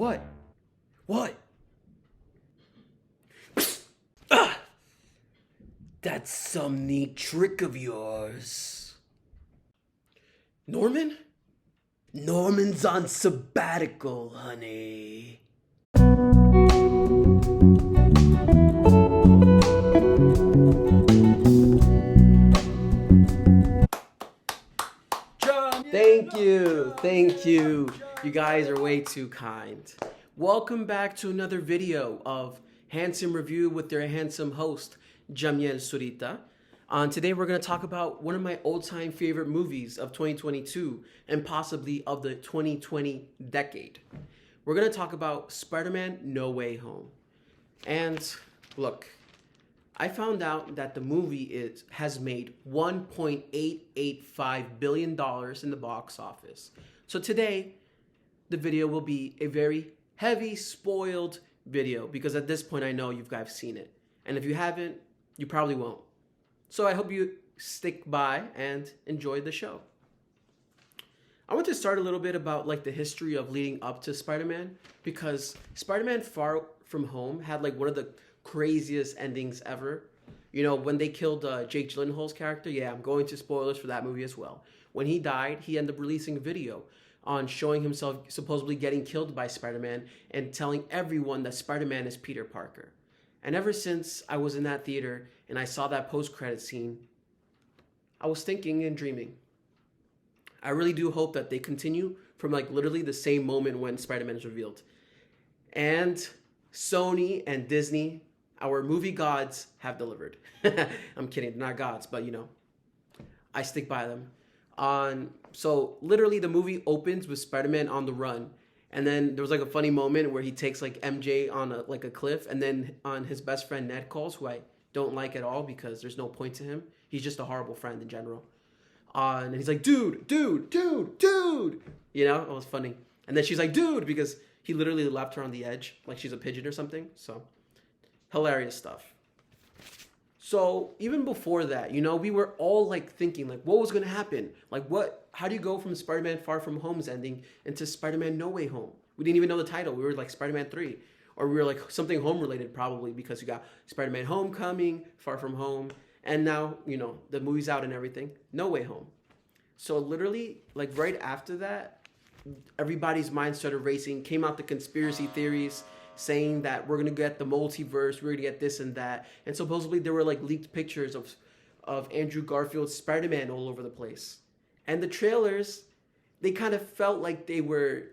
What? What? Ah! That's some neat trick of yours. Norman? Norman's on sabbatical, honey. Thank you. You guys are way too kind. Welcome back to another video of Handsome Review with their handsome host, Jamiel Surita. Today we're going to talk about one of my all-time favorite movies of 2022 and possibly of the 2020 decade. We're going to talk about Spiderman No Way Home. And look, I found out that the movie has made $1.885 billion in the box office. So today, the video will be a very heavy, spoiled video because at this point I know you guys seen it. And if you haven't, you probably won't. So I hope you stick by and enjoy the show. I want to start a little bit about like the history of leading up to Spider-Man, because Spider-Man Far From Home had like one of the craziest endings ever. You know, when they killed Jake Gyllenhaal's character, yeah, I'm going to spoilers for that movie as well. When he died, he ended up releasing a video on showing himself supposedly getting killed by Spider-Man and telling everyone that Spider-Man is Peter Parker. And ever since I was in that theater and I saw that post-credit scene, I was thinking and dreaming. I really do hope that they continue from like literally the same moment when Spider-Man is revealed. And Sony and Disney, our movie gods, have delivered. I'm kidding, they're not gods, but you know, I stick by them. So literally the movie opens with Spider-Man on the run. And then there was like a funny moment where he takes like MJ on a cliff, and then on his best friend Ned calls, who I don't like at all because there's no point to him. He's just a horrible friend in general. And he's like, dude. You know, it was funny. And then she's like, dude, because he literally left her on the edge like she's a pigeon or something. So hilarious stuff. So even before that, you know, we were all like thinking like, what was going to happen? Like how do you go from Spider-Man Far From Home's ending into Spider-Man No Way Home? We didn't even know the title. We were like Spider-Man 3, or we were like something home related probably, because you got Spider-Man Homecoming, Far From Home, and now, you know, the movie's out and everything, No Way Home. So literally like right after that, everybody's mind started racing, came out the conspiracy theories, saying that we're going to get the multiverse, we're going to get this and that. And supposedly there were like leaked pictures of Andrew Garfield's Spider-Man all over the place. And the trailers, they kind of felt like they were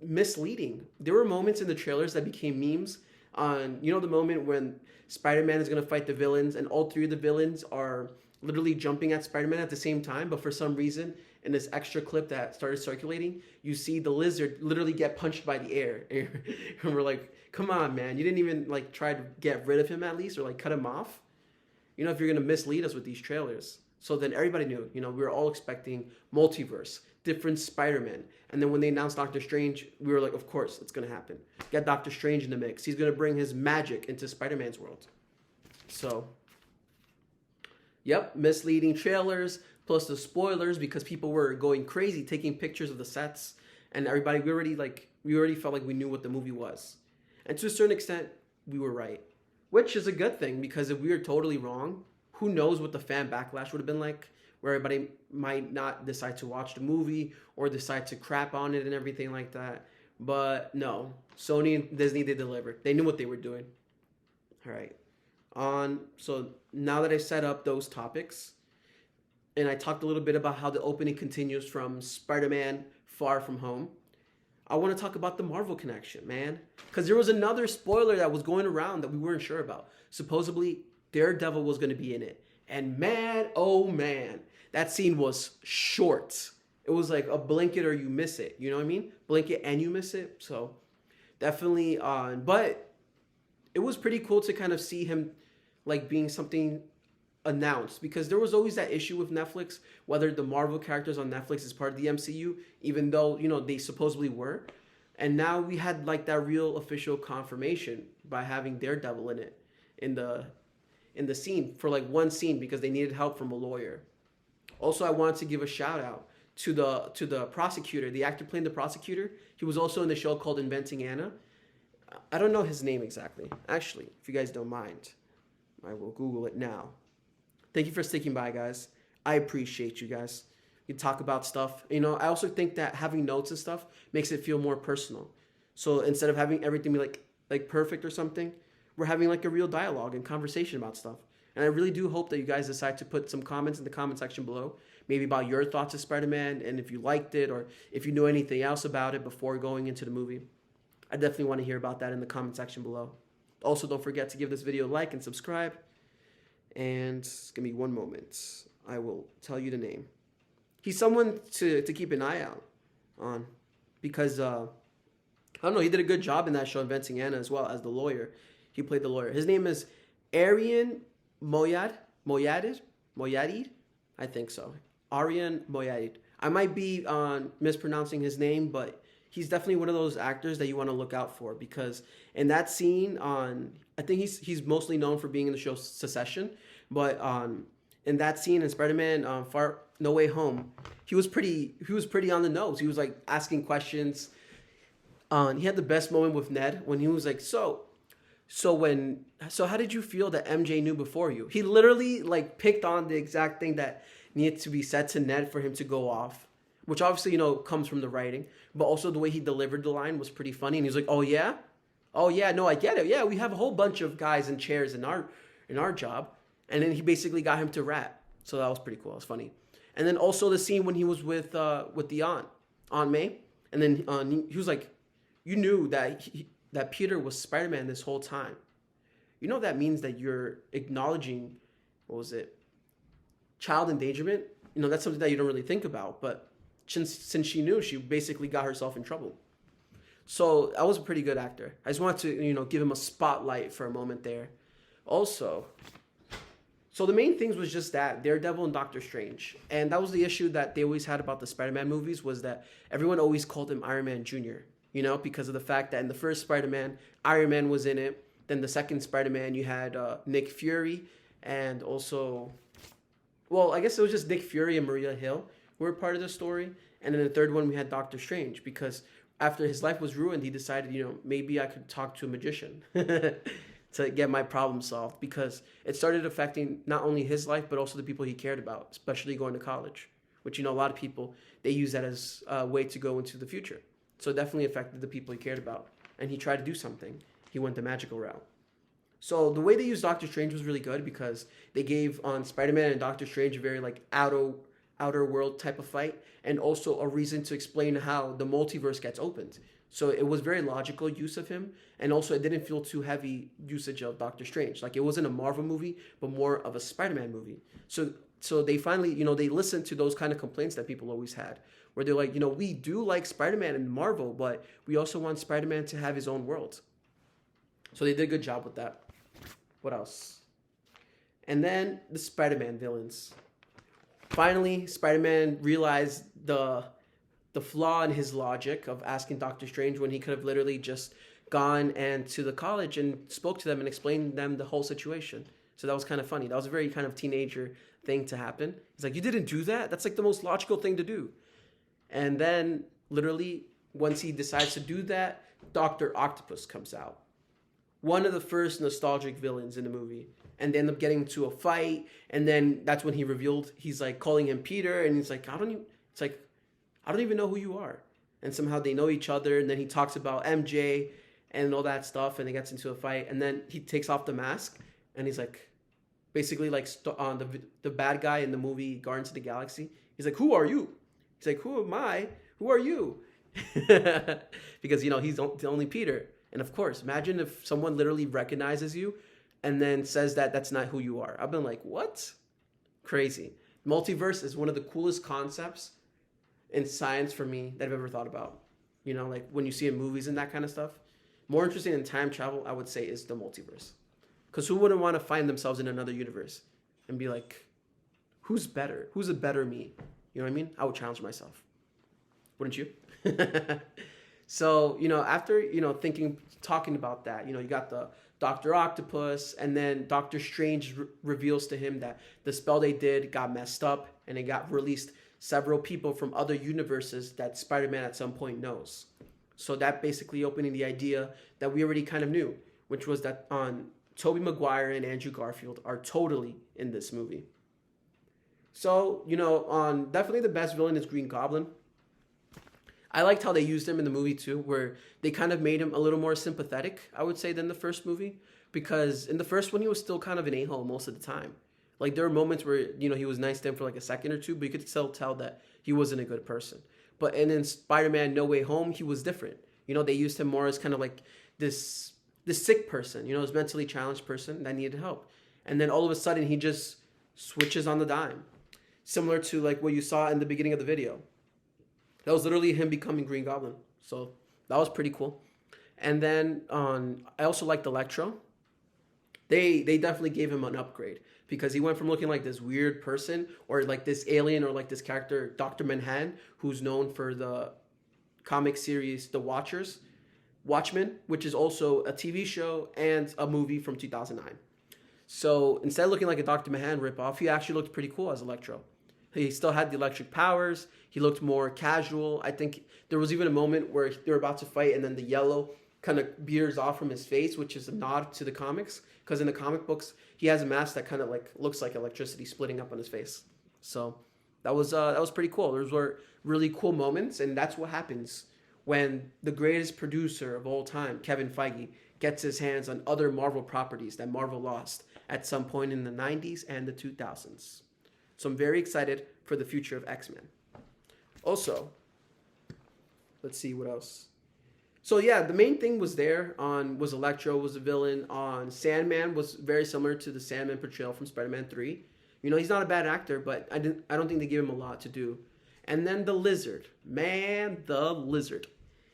misleading. There were moments in the trailers that became memes on, you know, the moment when Spider-Man is going to fight the villains and all three of the villains are literally jumping at Spider-Man at the same time, but for some reason in this extra clip that started circulating, you see the lizard literally get punched by the air. And we're like, come on, man. You didn't even like try to get rid of him at least, or like cut him off. You know, if you're going to mislead us with these trailers. So then everybody knew, you know, we were all expecting multiverse, different Spider-Man. And then when they announced Doctor Strange, we were like, of course, it's going to happen. Get Doctor Strange in the mix. He's going to bring his magic into Spider-Man's world. So, yep, misleading trailers, plus the spoilers, because people were going crazy taking pictures of the sets, and everybody, we already felt like we knew what the movie was. And to a certain extent, we were right, which is a good thing, because if we were totally wrong, who knows what the fan backlash would have been like, where everybody might not decide to watch the movie or decide to crap on it and everything like that. But no, Sony and Disney, they delivered. They knew what they were doing. All right. So now that I set up those topics, and I talked a little bit about how the opening continues from Spider-Man Far From Home, I want to talk about the Marvel connection, man. Because there was another spoiler that was going around that we weren't sure about. Supposedly, Daredevil was going to be in it. And man, oh man, that scene was short. It was like a blink it or you miss it. You know what I mean? Blink it and you miss it. So definitely but it was pretty cool to kind of see him like being something announced, because there was always that issue with Netflix, whether the Marvel characters on Netflix is part of the MCU, even though, you know, they supposedly were. And now we had like that real official confirmation by having Daredevil in it, in the scene, for like one scene, because they needed help from a lawyer. Also, I wanted to give a shout out to the prosecutor, the actor playing the prosecutor. He was also in the show called Inventing Anna. I don't know his name exactly. Actually, if you guys don't mind, I will Google it now. Thank you for sticking by, guys. I appreciate you guys. You talk about stuff. You know, I also think that having notes and stuff makes it feel more personal. So instead of having everything be like perfect or something, we're having like a real dialogue and conversation about stuff. And I really do hope that you guys decide to put some comments in the comment section below, maybe about your thoughts of Spider-Man and if you liked it or if you knew anything else about it before going into the movie. I definitely want to hear about that in the comment section below. Also, don't forget to give this video a like and subscribe. And give me one moment. I will tell you the name. He's someone to keep an eye out on because, I don't know, he did a good job in that show, Inventing Anna, as well as the lawyer. He played the lawyer. His name is Arian Moyad. Moyadid? I think so. Arian Moyadid. I might be mispronouncing his name, but he's definitely one of those actors that you want to look out for because in that scene I think he's mostly known for being in the show Secession, but in that scene in Spider-Man No Way Home, he was pretty on the nose. He was like asking questions. He had the best moment with Ned when he was like, so how did you feel that MJ knew before you? He literally like picked on the exact thing that needed to be said to Ned for him to go off, which obviously, you know, comes from the writing, but also the way he delivered the line was pretty funny. And he was like, oh yeah, no, I get it. Yeah, we have a whole bunch of guys in chairs in our job. And then he basically got him to rap. So that was pretty cool. It was funny. And then also the scene when he was with the Aunt May, and then he was like, you knew that Peter was Spider-Man this whole time. You know that means that you're acknowledging, child endangerment. You know, that's something that you don't really think about, but since she knew, she basically got herself in trouble. So I was a pretty good actor. I just wanted to, you know, give him a spotlight for a moment there. Also, so the main things was just that Daredevil and Doctor Strange, and that was the issue that they always had about the Spider-Man movies was that everyone always called him Iron Man Jr. You know, because of the fact that in the first Spider-Man, Iron Man was in it. Then the second Spider-Man, you had Nick Fury, and also, well, I guess it was just Nick Fury and Maria Hill who were part of the story. And then the third one, we had Doctor Strange, because after his life was ruined, he decided, you know, maybe I could talk to a magician to get my problem solved, because it started affecting not only his life, but also the people he cared about, especially going to college, which, you know, a lot of people, they use that as a way to go into the future. So it definitely affected the people he cared about. And he tried to do something. He went the magical route. So the way they used Doctor Strange was really good because they gave on Spider-Man and Doctor Strange a very like outer world type of fight, and also a reason to explain how the multiverse gets opened. So it was very logical use of him, and also it didn't feel too heavy usage of Doctor Strange. Like it wasn't a Marvel movie, but more of a Spider-Man movie. So they finally, you know, they listened to those kind of complaints that people always had, where they're like, you know, we do like Spider-Man and Marvel, but we also want Spider-Man to have his own world. So they did a good job with that. What else? And then the Spider-Man villains. Finally, Spider-Man realized the flaw in his logic of asking Doctor Strange when he could have literally just gone and to the college and spoke to them and explained to them the whole situation. So that was kind of funny. That was a very kind of teenager thing to happen. He's like, you didn't do that? That's like the most logical thing to do. And then literally, once he decides to do that, Dr. Octopus comes out. One of the first nostalgic villains in the movie. And they end up getting into a fight. And then that's when he revealed, he's like calling him Peter. And he's like, I don't even know who you are. And somehow they know each other. And then he talks about MJ and all that stuff. And he gets into a fight. And then he takes off the mask. And he's like, basically like the bad guy in the movie Guardians of the Galaxy. He's like, who are you? He's like, who am I? Who are you? Because, you know, he's the only Peter. And of course, imagine if someone literally recognizes you and then says that that's not who you are. I've been like, what? Crazy. Multiverse is one of the coolest concepts in science for me that I've ever thought about. You know, like when you see in movies and that kind of stuff. More interesting than time travel, I would say, is the multiverse. Because who wouldn't want to find themselves in another universe and be like, who's better? Who's a better me? You know what I mean? I would challenge myself. Wouldn't you? So, you know, after, you know, talking about that, you know, you got the Dr. Octopus, and then Doctor Strange reveals to him that the spell they did got messed up and it got released several people from other universes that Spider-Man at some point knows. So that basically opening the idea that we already kind of knew, which was that Tobey Maguire and Andrew Garfield are totally in this movie. So, definitely the best villain is Green Goblin. I liked how they used him in the movie too, where they kind of made him a little more sympathetic, I would say, than the first movie. Because in the first one, he was still kind of an a-hole most of the time. Like, there were moments where, he was nice to him for like a second or two, but you could still tell that he wasn't a good person. But and in Spider-Man No Way Home, he was different. They used him more as kind of like this sick person, this mentally challenged person that needed help. And then all of a sudden, he just switches on the dime. Similar to like what you saw in the beginning of the video. That was literally him becoming Green Goblin. So that was pretty cool. And then I also liked Electro. They definitely gave him an upgrade because he went from looking like this weird person or like this alien or like this character, Dr. Manhattan, who's known for the comic series The Watchmen, which is also a TV show and a movie from 2009. So instead of looking like a Dr. Manhattan ripoff, he actually looked pretty cool as Electro. He still had the electric powers. He looked more casual. I think there was even a moment where they were about to fight and then the yellow kind of veers off from his face, which is a nod to the comics. Because in the comic books, he has a mask that kind of like looks like electricity splitting up on his face. So that was pretty cool. Those were really cool moments, and that's what happens when the greatest producer of all time, Kevin Feige, gets his hands on other Marvel properties that Marvel lost at some point in the 90s and the 2000s. So I'm very excited for the future of X-Men. Also, let's see what else. So yeah, the main thing was was Electro was a villain. Sandman was very similar to the Sandman portrayal from Spider-Man 3. He's not a bad actor, but I don't think they gave him a lot to do. And then the Lizard. Man, the Lizard.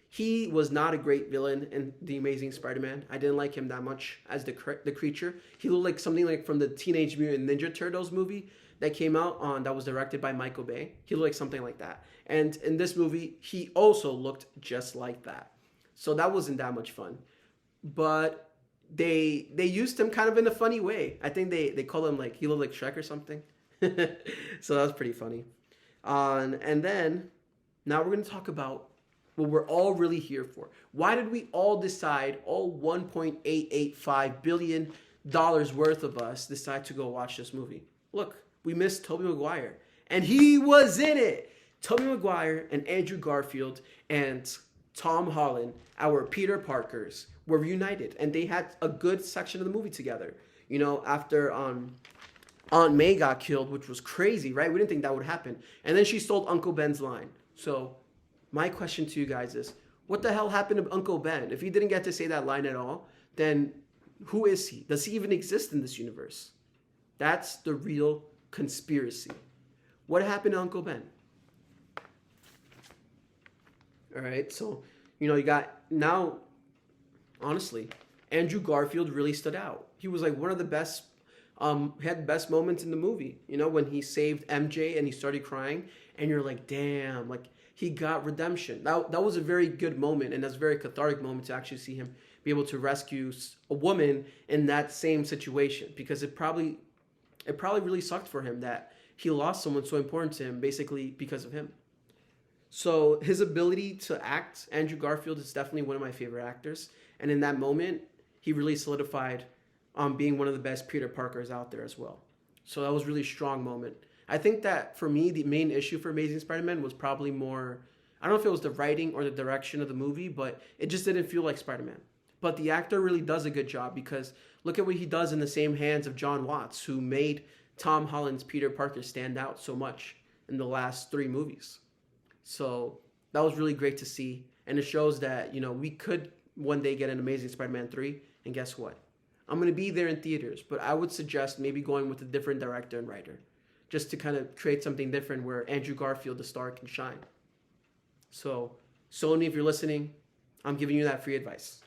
He was not a great villain in The Amazing Spider-Man. I didn't like him that much as the creature. He looked like something like from the Teenage Mutant Ninja Turtles movie that came out that was directed by Michael Bay. He looked like something like that. And in this movie, he also looked just like that. So that wasn't that much fun. But they used him kind of in a funny way. I think they call him like, he looked like Shrek or something. So that was pretty funny. And then, now we're going to talk about what we're all really here for. Why did we all decide, all $1.885 billion worth of us decide to go watch this movie? Look, we missed Tobey Maguire. And he was in it. Tobey Maguire and Andrew Garfield and Tom Holland, our Peter Parkers, were reunited. And they had a good section of the movie together. After Aunt May got killed, which was crazy, right? We didn't think that would happen. And then she stole Uncle Ben's line. So my question to you guys is, what the hell happened to Uncle Ben? If he didn't get to say that line at all, then who is he? Does he even exist in this universe? That's the real conspiracy. What happened to Uncle Ben? All right, so, you got, now, honestly, Andrew Garfield really stood out. He was like one of the best, had the best moments in the movie, when he saved MJ and he started crying, and you're like, damn, like, he got redemption. That was a very good moment, and that's a very cathartic moment to actually see him be able to rescue a woman in that same situation, because it probably really sucked for him that he lost someone so important to him basically because of him. So his ability to act, Andrew Garfield is definitely one of my favorite actors, and in that moment, he really solidified being one of the best Peter Parkers out there as well. So that was a really strong moment. I think that for me, the main issue for Amazing Spider-Man was probably more, I don't know if it was the writing or the direction of the movie, but it just didn't feel like Spider-Man. But the actor really does a good job, because look at what he does in the same hands of John Watts, who made Tom Holland's Peter Parker stand out so much in the last 3 movies. So that was really great to see. And it shows that, we could one day get an Amazing Spider-Man 3. And guess what? I'm going to be there in theaters, but I would suggest maybe going with a different director and writer, just to kind of create something different where Andrew Garfield, the star, can shine. So, Sony, if you're listening, I'm giving you that free advice.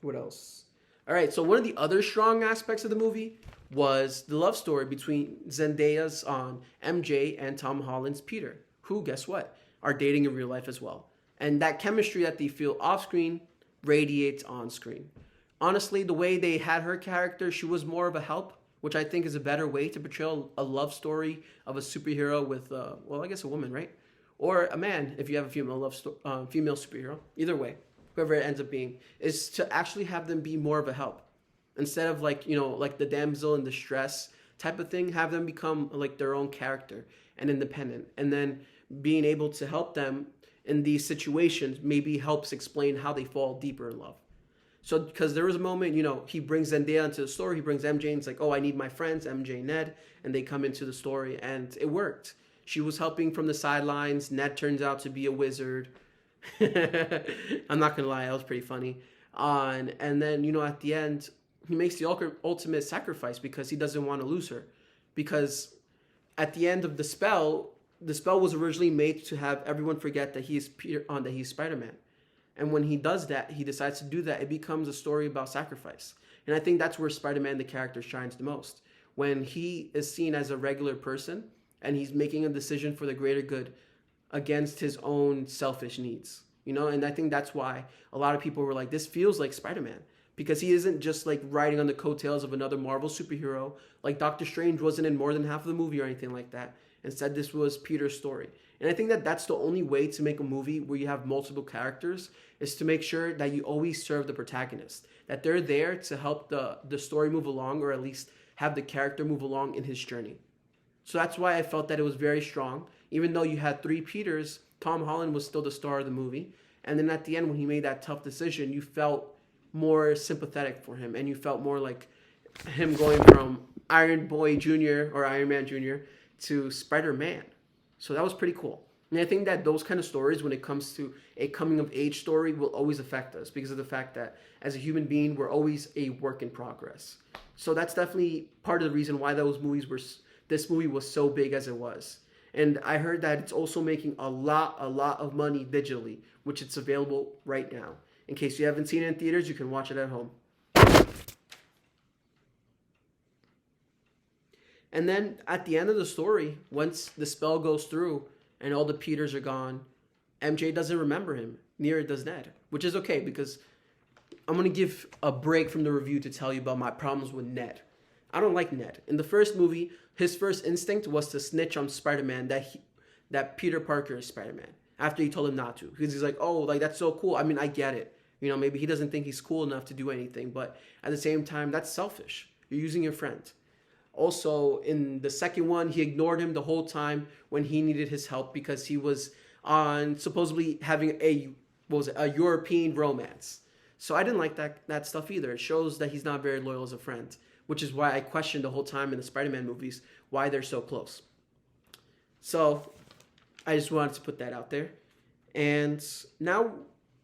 What else? All right, so one of the other strong aspects of the movie was the love story between Zendaya's MJ and Tom Holland's Peter, who, guess what, are dating in real life as well. And that chemistry that they feel off-screen radiates on-screen. Honestly, the way they had her character, she was more of a help which I think is a better way to portray a love story of a superhero with, well, I guess a woman, right? Or a man, if you have a female superhero. Either way, whoever it ends up being, is to actually have them be more of a help. Instead of like, like the damsel in distress type of thing, have them become like their own character and independent. And then being able to help them in these situations maybe helps explain how they fall deeper in love. So, because there was a moment, he brings Zendaya into the story, he brings MJ, and it's like, oh, I need my friends, MJ and Ned, and they come into the story, and it worked. She was helping from the sidelines. Ned turns out to be a wizard. I'm not going to lie, that was pretty funny. And then, at the end, he makes the ultimate sacrifice because he doesn't want to lose her. Because at the end of the spell was originally made to have everyone forget that he's Spider-Man. And when he does that, he decides to do that, it becomes a story about sacrifice. And I think that's where Spider-Man, the character, shines the most. When he is seen as a regular person and he's making a decision for the greater good against his own selfish needs. And I think that's why a lot of people were like, this feels like Spider-Man. Because he isn't just like riding on the coattails of another Marvel superhero. Like Doctor Strange wasn't in more than half of the movie or anything like that. Instead, this was Peter's story. And I think that that's the only way to make a movie where you have multiple characters, is to make sure that you always serve the protagonist. That they're there to help the story move along, or at least have the character move along in his journey. So that's why I felt that it was very strong. Even though you had three Peters, Tom Holland was still the star of the movie. And then at the end, when he made that tough decision, you felt more sympathetic for him. And you felt more like him going from Iron Boy Jr. or Iron Man Jr. to Spider-Man. So that was pretty cool. And I think that those kind of stories, when it comes to a coming-of-age story, will always affect us because of the fact that as a human being, we're always a work in progress. So that's definitely part of the reason why this movie was so big as it was. And I heard that it's also making a lot of money digitally, which it's available right now. In case you haven't seen it in theaters, you can watch it at home. And then at the end of the story, once the spell goes through and all the Peters are gone, MJ doesn't remember him. Neither does Ned, which is okay because I'm going to give a break from the review to tell you about my problems with Ned. I don't like Ned. In the first movie, his first instinct was to snitch on Spider-Man that Peter Parker is Spider-Man after he told him not to. Because he's like, oh, like that's so cool. I mean, I get it. Maybe he doesn't think he's cool enough to do anything. But at the same time, that's selfish. You're using your friend. Also, in the second one, he ignored him the whole time when he needed his help because he was on supposedly having a European romance. So I didn't like that stuff either. It shows that he's not very loyal as a friend, which is why I questioned the whole time in the Spider-Man movies why they're so close. So I just wanted to put that out there. And now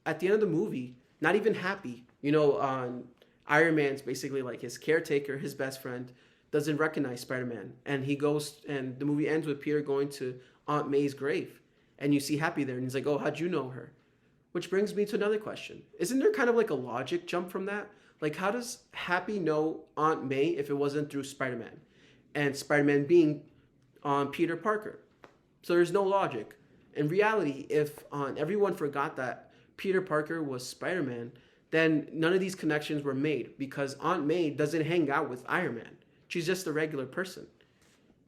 at the end of the movie, not even happy, Iron Man's basically like his caretaker, his best friend, doesn't recognize Spider-Man. And he goes, and the movie ends with Peter going to Aunt May's grave. And you see Happy there, and he's like, oh, how'd you know her? Which brings me to another question. Isn't there kind of like a logic jump from that? Like, how does Happy know Aunt May if it wasn't through Spider-Man? And Spider-Man being Peter Parker. So there's no logic. In reality, if everyone forgot that Peter Parker was Spider-Man, then none of these connections were made because Aunt May doesn't hang out with Iron Man. She's just a regular person.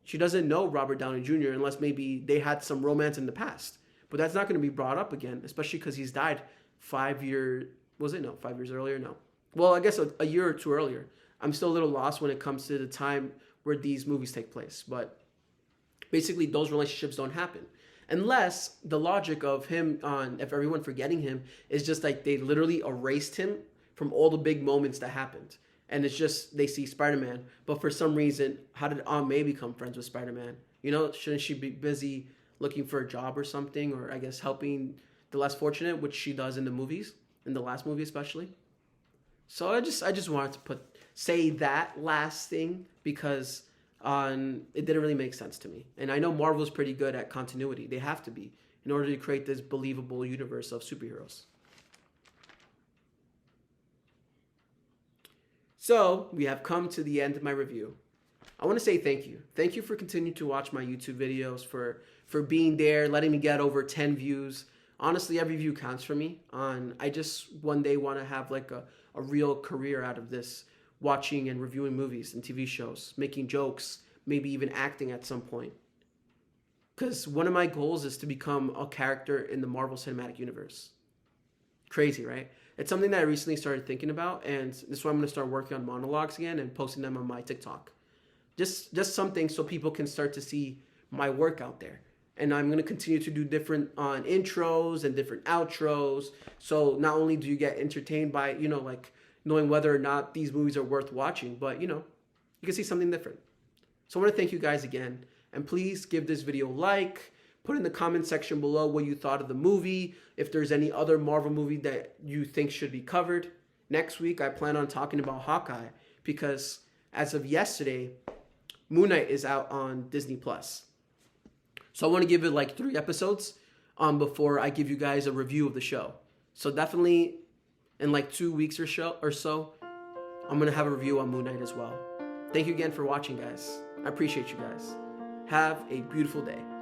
She doesn't know Robert Downey Jr. unless maybe they had some romance in the past. But that's not going to be brought up again, especially because he's died 5 years... Was it? No, 5 years earlier? No. Well, I guess a year or two earlier. I'm still a little lost when it comes to the time where these movies take place. But basically, those relationships don't happen. Unless the logic of him if everyone forgetting him is just like they literally erased him from all the big moments that happened. And it's just they see Spider-Man. But for some reason, how did Aunt May become friends with Spider-Man? Shouldn't she be busy looking for a job or something? Or I guess helping the less fortunate, which she does in the movies, in the last movie especially. So I just wanted to say that last thing because it didn't really make sense to me. And I know Marvel's pretty good at continuity. They have to be in order to create this believable universe of superheroes. So we have come to the end of my review. I want to say thank you. Thank you for continuing to watch my YouTube videos, for being there, letting me get over 10 views. Honestly, every view counts for me. I just one day want to have like a real career out of this watching and reviewing movies and TV shows, making jokes, maybe even acting at some point. Because one of my goals is to become a character in the Marvel Cinematic Universe. Crazy, right? It's something that I recently started thinking about, and this is why I'm going to start working on monologues again and posting them on my TikTok. Just something so people can start to see my work out there. And I'm going to continue to do different intros and different outros. So not only do you get entertained by, like knowing whether or not these movies are worth watching, but, you can see something different. So I want to thank you guys again. And please give this video a like. Put in the comment section below what you thought of the movie. If there's any other Marvel movie that you think should be covered. Next week, I plan on talking about Hawkeye. Because as of yesterday, Moon Knight is out on Disney+. So I want to give it like 3 episodes before I give you guys a review of the show. So definitely in like 2 weeks or so, I'm going to have a review on Moon Knight as well. Thank you again for watching, guys. I appreciate you guys. Have a beautiful day.